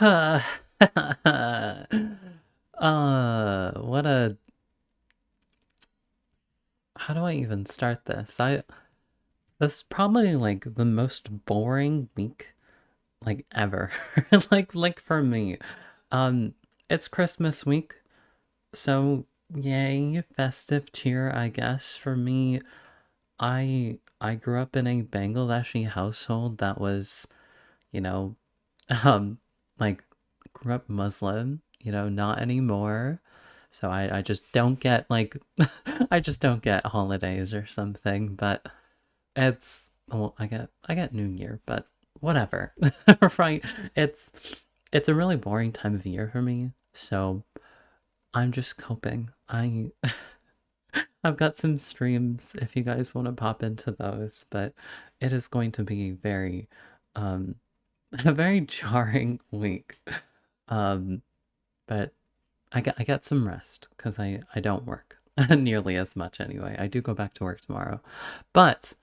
What a how do I even start this? This is probably like the most boring week like ever. Like for me. Um it's Christmas week, so yay, festive cheer, I guess. For me, I grew up in a Bangladeshi household that was, you know, um like grew up Muslim, not anymore. So I just don't get like I just don't get holidays or something, but it's well, I get New Year, but whatever. Right? It's it's a really boring time of year for me. So I'm just coping. I've got some streams if you guys want to pop into those, but it is going to be very um a very jarring week. Um but I get some rest because I don't work nearly as much anyway. I do go back to work tomorrow. But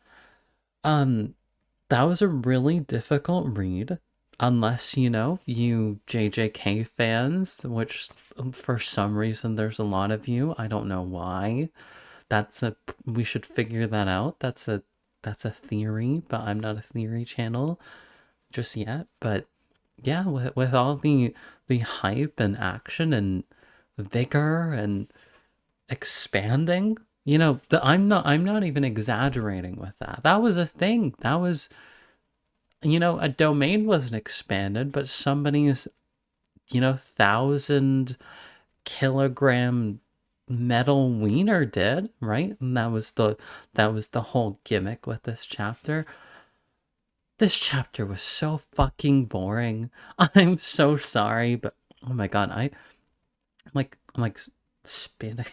um that was a really difficult read unless you JJK fans, which for some reason there's a lot of you. I don't know why. That's a We should figure that out. That's a theory, but I'm not a theory channel just yet. But yeah, with all the hype and action and vigor and expanding, I'm not even exaggerating with that. That was a thing. That was, a domain wasn't expanded, but somebody's, 1,000 kilogram metal wiener did, right? And that was the whole gimmick with this chapter. This chapter was so fucking boring. I'm so sorry, but oh my god, I'm like spitting.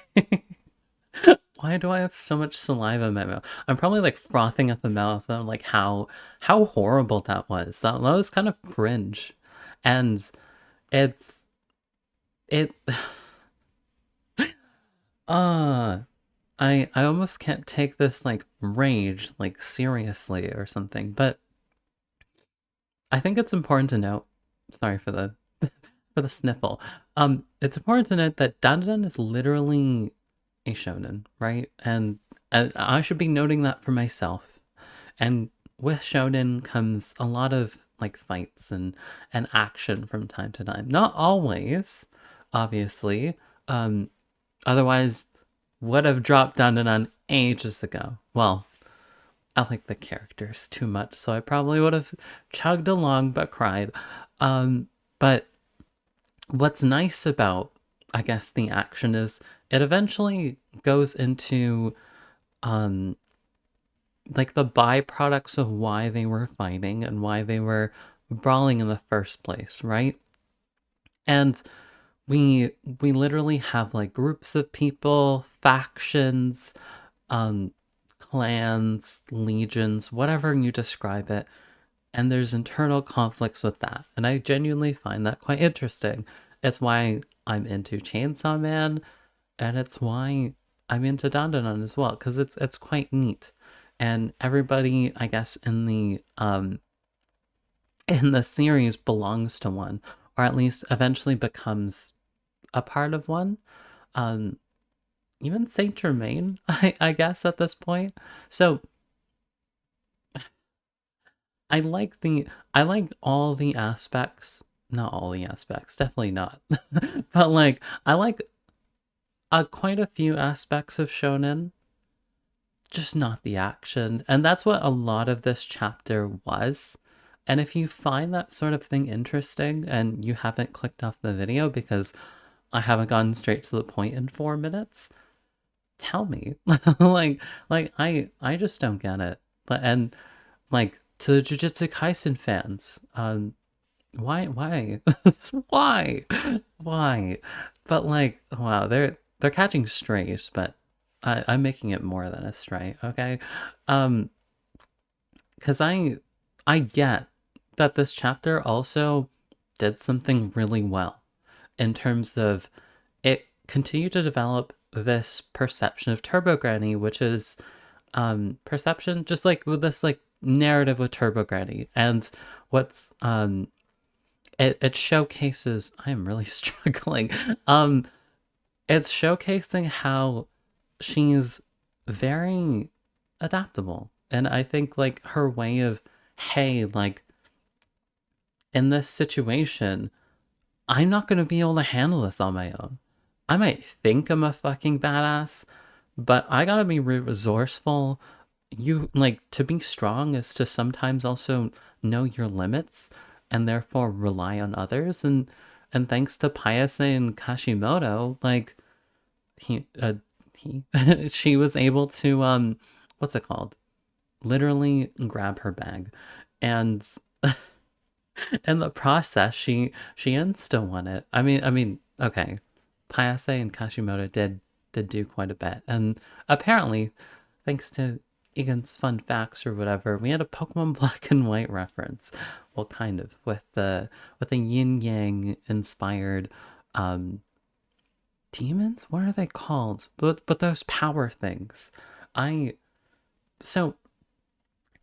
Why do I have so much saliva in my mouth? I'm probably like frothing at the mouth. And I'm like, how horrible that was. That was kind of cringe, and it it uh I almost can't take this like rage like seriously or something. But I think it's important to note. Sorry for the for the sniffle. It's important to note that Dandadan is literally a shonen, right? And I should be noting that for myself. And with shonen comes a lot of like fights and action from time to time. Not always, obviously. Um, Otherwise would have dropped Dandadan ages ago. Well, I like the characters too much, so I probably would have chugged along but cried. But what's nice about, I guess, the action is it eventually goes into um like the byproducts of why they were fighting and why they were brawling in the first place, right? And we literally have like groups of people, factions, um clans, legions, whatever you describe it, and there's internal conflicts with that. And I genuinely find that quite interesting. It's why I'm into Chainsaw Man, and it's why I'm into Dandadan as well, because it's quite neat. And everybody, I guess, in the series belongs to one, or at least eventually becomes a part of one. Um, Even Saint Germain, I guess at this point. So I like all the aspects. Not all the aspects, definitely not. But like I like quite a few aspects of shonen, just not the action. And that's what a lot of this chapter was. And if you find that sort of thing interesting and you haven't clicked off the video because I haven't gotten straight to the point in 4 minutes, tell me. like I just don't get it. And like to the Jujutsu Kaisen fans, why why? But like, wow, they're catching strays, but I'm making it more than a stray, okay? Um, because I get that this chapter also did something really well in terms of it continued to develop this perception of Turbo Granny, which is perception, just like with this like narrative with Turbo Granny. And what's it showcases. I am really struggling. Um, it's showcasing how she's very adaptable, and I think like her way of, hey, like in this situation, I'm not gonna be able to handle this on my own. I might think I'm a fucking badass, but I gotta be resourceful. You like to be strong is to sometimes also know your limits and therefore rely on others. And thanks to Payase and Kashimoto, like he she was able to what's it called? Literally grab her bag, and in the process, she insta won it. I mean, okay, Payase and Kashimoto did do quite a bit, and apparently, thanks to Egan's fun facts or whatever, we had a Pokemon Black and White reference. Well, kind of with the yin yang inspired um demons. What are they called? But those power things. I so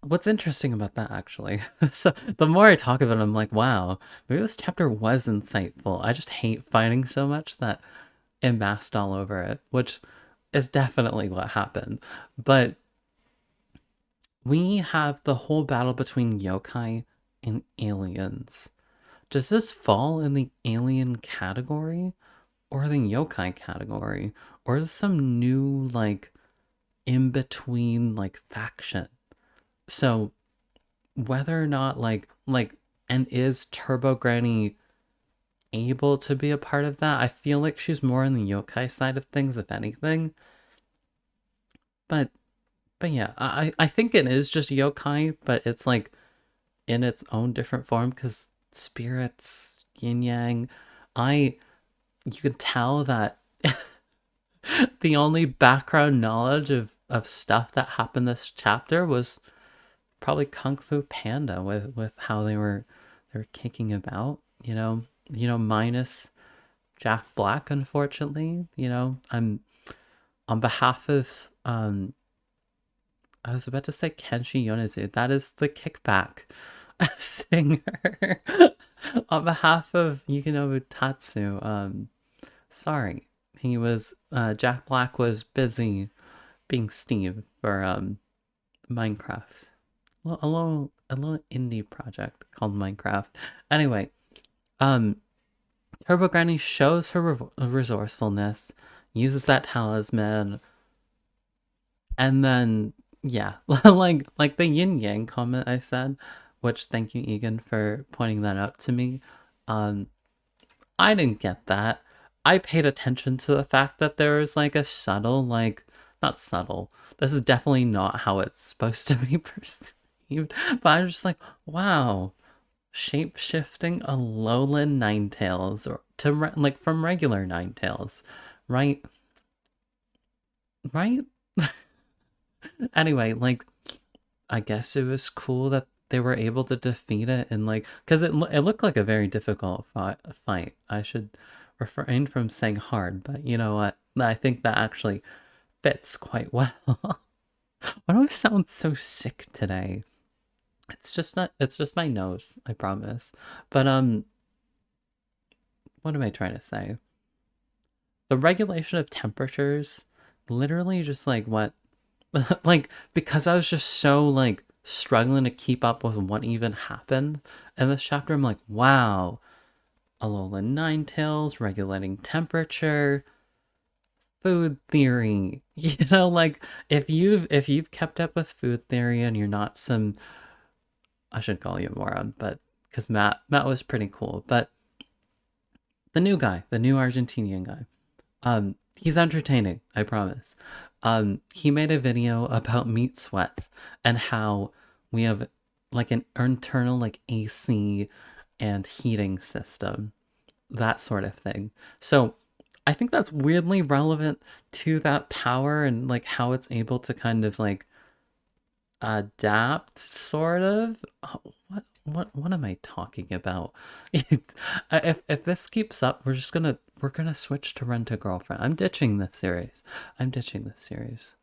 What's interesting about that actually, so the more I talk about it, I'm like, wow, maybe this chapter was insightful. I just hate fighting so much that it masked all over it, which is definitely what happened. But we have the whole battle between yokai and aliens. Does this fall in the alien category or the yokai category? Or is this some new, like, in between, like, faction? So whether or not and is Turbo Granny able to be a part of that? I feel like she's more on the yokai side of things, if anything. But yeah, I think it is just yokai, but it's like in its own different form because spirits, yin yang. I You can tell that the only background knowledge of stuff that happened this chapter was probably Kung Fu Panda with how they were kicking about, minus Jack Black, unfortunately. I'm on behalf of I was about to say Kenshi Yonezu. That is the kickback singer. On behalf of Yukinobu Tatsu, sorry. He was Jack Black was busy being Steve for Minecraft. A little indie project called Minecraft. Anyway, um, Turbo Granny shows her resourcefulness, uses that talisman, and then yeah, like the yin yang comment I said, which thank you Egan for pointing that out to me. Um, I didn't get that. I paid attention to the fact that there was like a subtle, like not subtle. This is definitely not how it's supposed to be perceived. But I was just like, wow, shape shifting a lowland Ninetales or to like from regular Ninetales, right? Right? Anyway, like I guess it was cool that they were able to defeat it and like because it looked like a very difficult fight. I should refrain from saying hard, but you know what? I think that actually fits quite well. Why do I sound so sick today? It's just not. It's just my nose. I promise. But what am I trying to say? The regulation of temperatures, literally, just like what like because I was just so like struggling to keep up with what even happened in this chapter. I'm like, wow, Alolan Ninetales regulating temperature, food theory. Like if you've kept up with food theory and you're not some, I should call you a moron, but because Matt was pretty cool, but the new guy, the new Argentinian guy. He's entertaining, I promise. He made a video about meat sweats and how we have like an internal like AC and heating system, that sort of thing. So I think that's weirdly relevant to that power and like how it's able to kind of like adapt, sort of. Oh, what am I talking about? If this keeps up, we're gonna switch to Rent a Girlfriend. I'm ditching this series. I'm ditching this series.